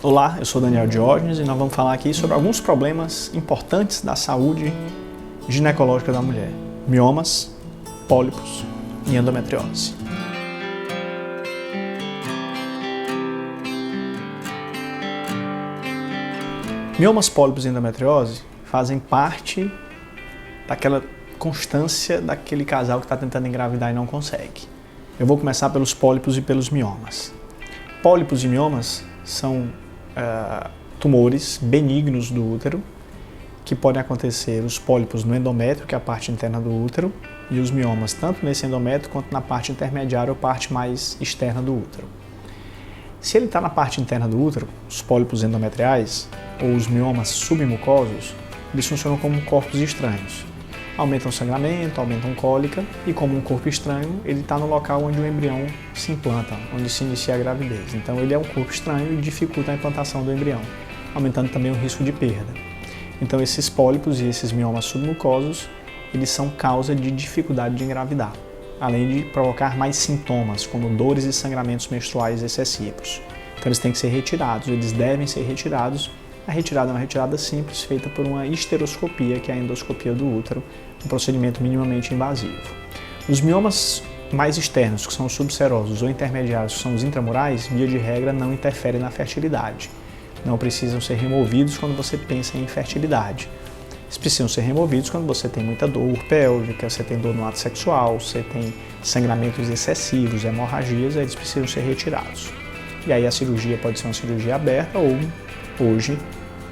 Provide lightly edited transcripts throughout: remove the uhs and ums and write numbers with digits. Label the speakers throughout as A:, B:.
A: Olá, eu sou Daniel Diógenes e nós vamos falar aqui sobre alguns problemas importantes da saúde ginecológica da mulher: miomas, pólipos e endometriose. Miomas, pólipos e endometriose fazem parte daquela constância daquele casal que está tentando engravidar e não consegue. Eu vou começar pelos pólipos e pelos miomas. Pólipos e miomas são tumores benignos do útero, que podem acontecer os pólipos no endométrio, que é a parte interna do útero, e os miomas tanto nesse endométrio quanto na parte intermediária ou parte mais externa do útero. Se ele está na parte interna do útero, os pólipos endometriais ou os miomas submucosos, eles funcionam como corpos estranhos. Aumentam o sangramento, aumentam cólica e, como um corpo estranho, ele está no local onde o embrião se implanta, onde se inicia a gravidez. Então ele é um corpo estranho e dificulta a implantação do embrião, aumentando também o risco de perda. Então esses pólipos e esses miomas submucosos, eles são causa de dificuldade de engravidar, além de provocar mais sintomas, como dores e sangramentos menstruais excessivos. Então eles têm que ser retirados, eles devem ser retirados. A retirada é uma retirada simples, feita por uma histeroscopia, que é a endoscopia do útero, um procedimento minimamente invasivo. Os miomas mais externos, que são os subserosos, ou intermediários, que são os intramurais, via de regra não interferem na fertilidade. Não precisam ser removidos quando você pensa em fertilidade. Eles precisam ser removidos quando você tem muita dor pélvica, você tem dor no ato sexual, você tem sangramentos excessivos, hemorragias, eles precisam ser retirados. E aí a cirurgia pode ser uma cirurgia aberta ou, hoje,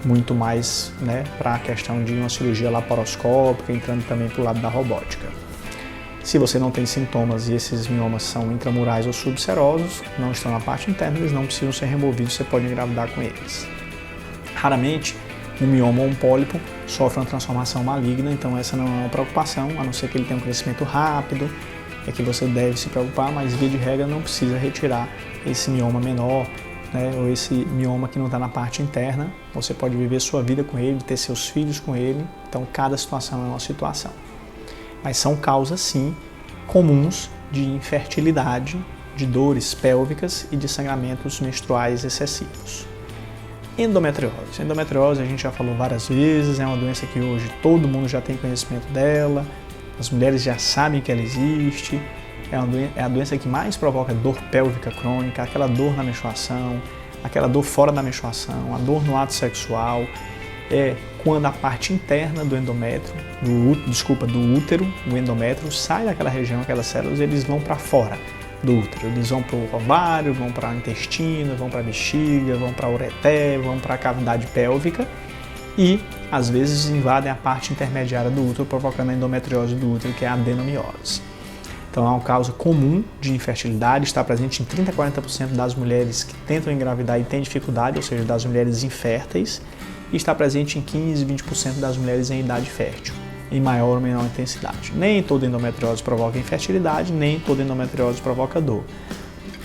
A: muito mais para a questão de uma cirurgia laparoscópica, entrando também para o lado da robótica. Se você não tem sintomas e esses miomas são intramurais ou subserosos, não estão na parte interna, eles não precisam ser removidos, você pode engravidar com eles. Raramente, um mioma ou um pólipo sofre uma transformação maligna, então essa não é uma preocupação, a não ser que ele tenha um crescimento rápido, é que você deve se preocupar, mas via de regra não precisa retirar esse mioma menor, ou esse mioma que não está na parte interna. Você pode viver sua vida com ele, ter seus filhos com ele, então cada situação é uma situação. Mas são causas, sim, comuns de infertilidade, de dores pélvicas e de sangramentos menstruais excessivos. Endometriose. Endometriose, a gente já falou várias vezes, é uma doença que hoje todo mundo já tem conhecimento dela, as mulheres já sabem que ela existe. É a doença que mais provoca dor pélvica crônica, aquela dor na menstruação, aquela dor fora da menstruação, a dor no ato sexual. É quando a parte interna do endométrio, do útero, o endométrio, sai daquela região, aquelas células, eles vão para fora do útero. Eles vão para o ovário, vão para o intestino, vão para a bexiga, vão para a ureter, vão para a cavidade pélvica e, às vezes, invadem a parte intermediária do útero, provocando a endometriose do útero, que é a adenomiose. Então é uma causa comum de infertilidade, está presente em 30% a 40% das mulheres que tentam engravidar e têm dificuldade, ou seja, das mulheres inférteis, e está presente em 15% a 20% das mulheres em idade fértil, em maior ou menor intensidade. Nem toda endometriose provoca infertilidade, nem toda endometriose provoca dor.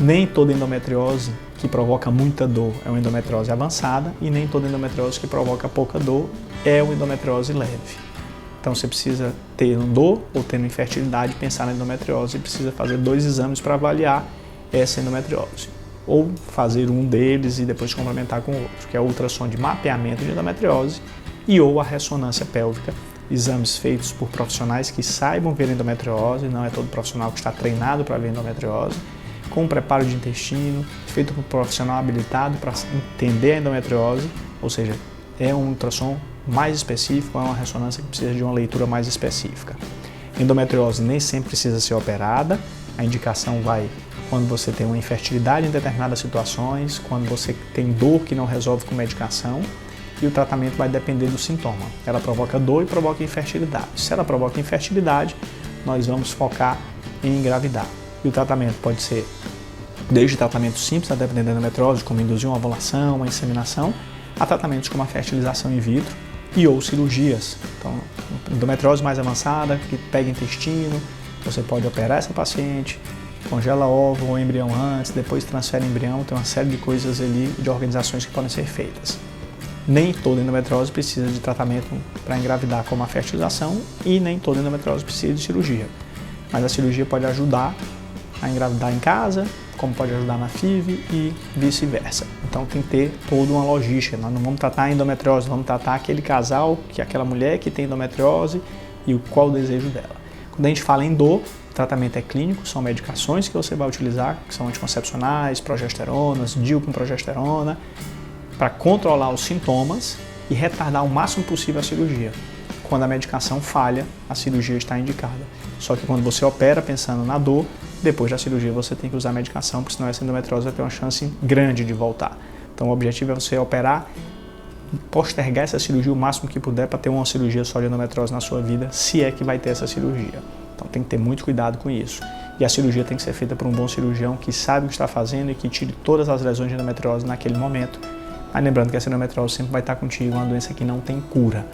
A: Nem toda endometriose que provoca muita dor é uma endometriose avançada e nem toda endometriose que provoca pouca dor é uma endometriose leve. Então você precisa ter dor ou tendo infertilidade, pensar na endometriose e precisa fazer 2 exames para avaliar essa endometriose. Ou fazer um deles e depois complementar com o outro, que é o ultrassom de mapeamento de endometriose e ou a ressonância pélvica, exames feitos por profissionais que saibam ver endometriose, não é todo profissional que está treinado para ver endometriose, com preparo de intestino, feito por um profissional habilitado para entender a endometriose, ou seja, é um ultrassom mais específico, é uma ressonância que precisa de uma leitura mais específica. Endometriose nem sempre precisa ser operada, a indicação vai quando você tem uma infertilidade em determinadas situações, quando você tem dor que não resolve com medicação, e o tratamento vai depender do sintoma. Ela provoca dor e provoca infertilidade. Se ela provoca infertilidade, nós vamos focar em engravidar. E o tratamento pode ser desde tratamentos simples, dependendo da endometriose, como induzir uma ovulação, uma inseminação, a tratamentos como a fertilização in vitro e ou cirurgias. Então, endometriose mais avançada, que pega intestino, você pode operar essa paciente, congela óvulo ou embrião antes, depois transfere embrião, tem uma série de coisas ali, de organizações que podem ser feitas. Nem toda endometriose precisa de tratamento para engravidar, como a fertilização, e nem toda endometriose precisa de cirurgia. Mas a cirurgia pode ajudar a engravidar em casa como pode ajudar na FIV e vice-versa. Então tem que ter toda uma logística. Nós não vamos tratar a endometriose, vamos tratar aquele casal, aquela mulher que tem endometriose e qual o desejo dela. Quando a gente fala em dor, o tratamento é clínico, são medicações que você vai utilizar, que são anticoncepcionais, progesteronas, DIU com progesterona, para controlar os sintomas e retardar o máximo possível a cirurgia. Quando a medicação falha, a cirurgia está indicada. Só que quando você opera pensando na dor, depois da cirurgia você tem que usar a medicação, porque senão essa endometriose vai ter uma chance grande de voltar. Então o objetivo é você operar, postergar essa cirurgia o máximo que puder para ter uma cirurgia só de endometriose na sua vida, se é que vai ter essa cirurgia. Então tem que ter muito cuidado com isso. E a cirurgia tem que ser feita por um bom cirurgião que sabe o que está fazendo e que tire todas as lesões de endometriose naquele momento. Mas lembrando que essa endometriose sempre vai estar contigo, uma doença que não tem cura.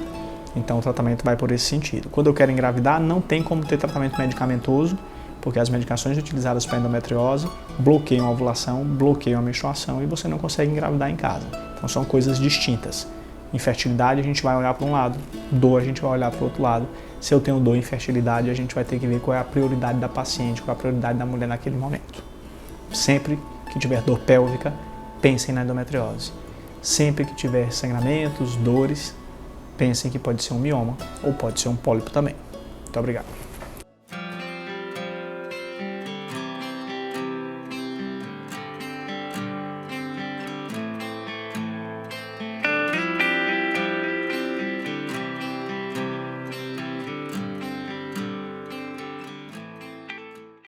A: Então o tratamento vai por esse sentido. Quando eu quero engravidar, não tem como ter tratamento medicamentoso, porque as medicações utilizadas para endometriose bloqueiam a ovulação, bloqueiam a menstruação e você não consegue engravidar em casa. Então são coisas distintas. Infertilidade a gente vai olhar para um lado, dor a gente vai olhar para o outro lado. Se eu tenho dor e infertilidade, a gente vai ter que ver qual é a prioridade da paciente, qual é a prioridade da mulher naquele momento. Sempre que tiver dor pélvica, pensem na endometriose. Sempre que tiver sangramentos, dores, pensem que pode ser um mioma ou pode ser um pólipo também. Muito obrigado.